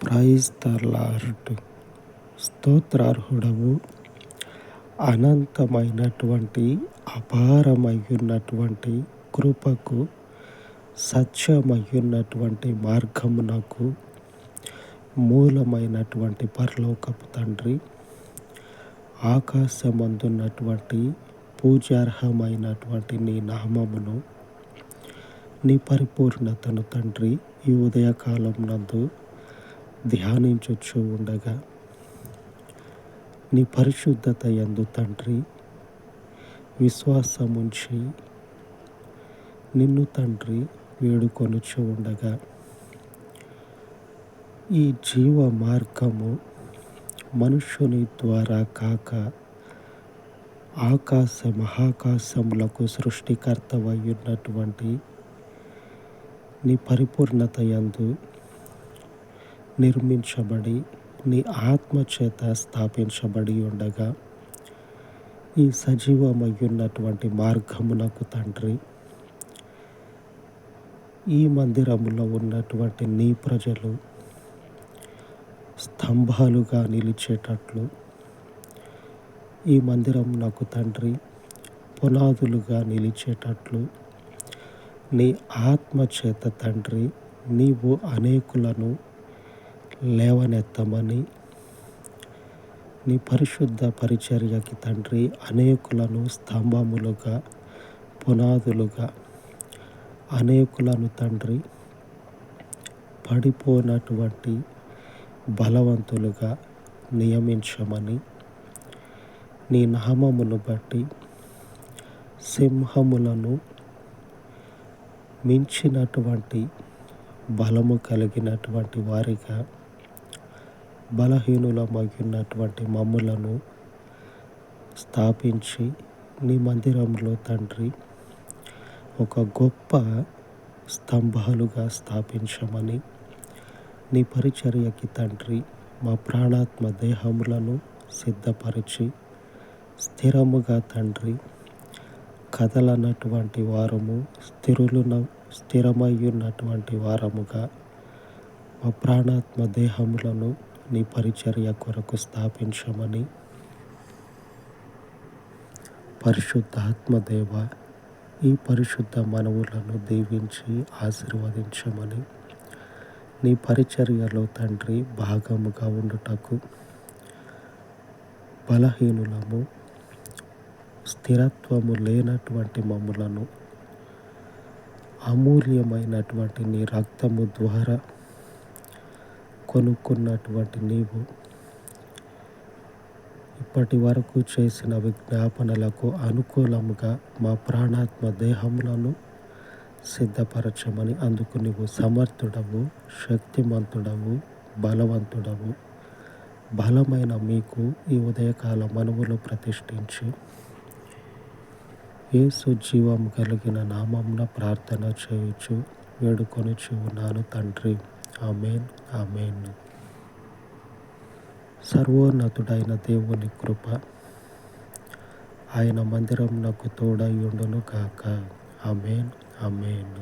Praise the lord. స్తోత్రార్హుడవు, అనంతమైనటువంటి అపారమయ్యున్నటువంటి కృపకు, సత్యమయ్యున్నటువంటి మార్గమునకు మూలమైనటువంటి పరలోకపు తండ్రి, ఆకాశమందున్నటువంటి పూజార్హమైనటువంటి నీ నామమును, నీ పరిపూర్ణతను తండ్రి ఈ ఉదయకాలం నందు ధ్యానించుచు ఉండగా, నీ పరిశుద్ధత యందు తండ్రి విశ్వాసముంచి నిన్ను తండ్రి వేడుకొనుచు ఉండగా, ఈ జీవ మార్గము మనుష్యుని ద్వారా కాక ఆకాశ మహాకాశములకు సృష్టికర్తవయ్యున్నటువంటి నీ పరిపూర్ణత యందు నిర్మించబడి నీ ఆత్మచేత స్థాపించబడి ఉండగా, ఈ సజీవమయ్యున్నటువంటి మార్గమునకు తండ్రి, ఈ మందిరములో ఉన్నటువంటి నీ ప్రజలు స్తంభాలుగా నిలిచేటట్లు, ఈ మందిరమునకు తండ్రి పునాదులుగా నిలిచేటట్లు నీ ఆత్మచేత తండ్రి నీవు అనేకులను లేవనెత్తమని, నీ పరిశుద్ధ పరిచర్యకి తండ్రి అనేకులను స్తంభములుగా, పునాదులుగా, అనేకులను తండ్రి పడిపోనటువంటి బలవంతులుగా నియమించమని, నీ నామమును బట్టి సింహములను మించినటువంటి బలము కలిగినటువంటి వారిగా, బలహీనులమగినటువంటి మమ్ములను స్థాపించి నీ మందిరంలో తండ్రి ఒక గొప్ప స్తంభాలుగా స్థాపించమని, నీ పరిచర్యకి తండ్రి మా ప్రాణాత్మ దేహములను సిద్ధపరిచి స్థిరముగా తండ్రి కదలనటువంటి వారము, స్థిరమయ్యున్నటువంటి వారముగా మా ప్రాణాత్మ దేహములను నీ పరిచర్య కొరకు స్థాపించమని, పరిశుద్ధాత్మదేవ ఈ పరిశుద్ధ మనవులను దీవించి ఆశీర్వదించమని, నీ పరిచర్యలో తండ్రి భాగముగా ఉండుటకు బలహీనులము, స్థిరత్వము లేనటువంటి మమ్ములను అమూల్యమైనటువంటి నీ రక్తము ద్వారా కొనుక్కున్నటువంటి నీవు ఇప్పటి వరకు చేసిన విజ్ఞాపనలకు అనుకూలముగా మా ప్రాణాత్మ దేహములను సిద్ధపరచమని, అందుకు నీవు సమర్థుడవు, శక్తిమంతుడవు, బలవంతుడవు, బలమైన మీకు ఈ ఉదయకాల మనవులు ప్రతిష్ఠించి యేసు జీవం కలిగిన నామమున ప్రార్థన చేయుచు వేడుకొనుచు ఉన్నాను తండ్రి. ఆమేన్, ఆమేన్. సర్వోన్నతుడైన దేవుని కృప ఆయన మందిరమునకు తోడై ఉండును గాక. ఆమేన్, ఆమేన్.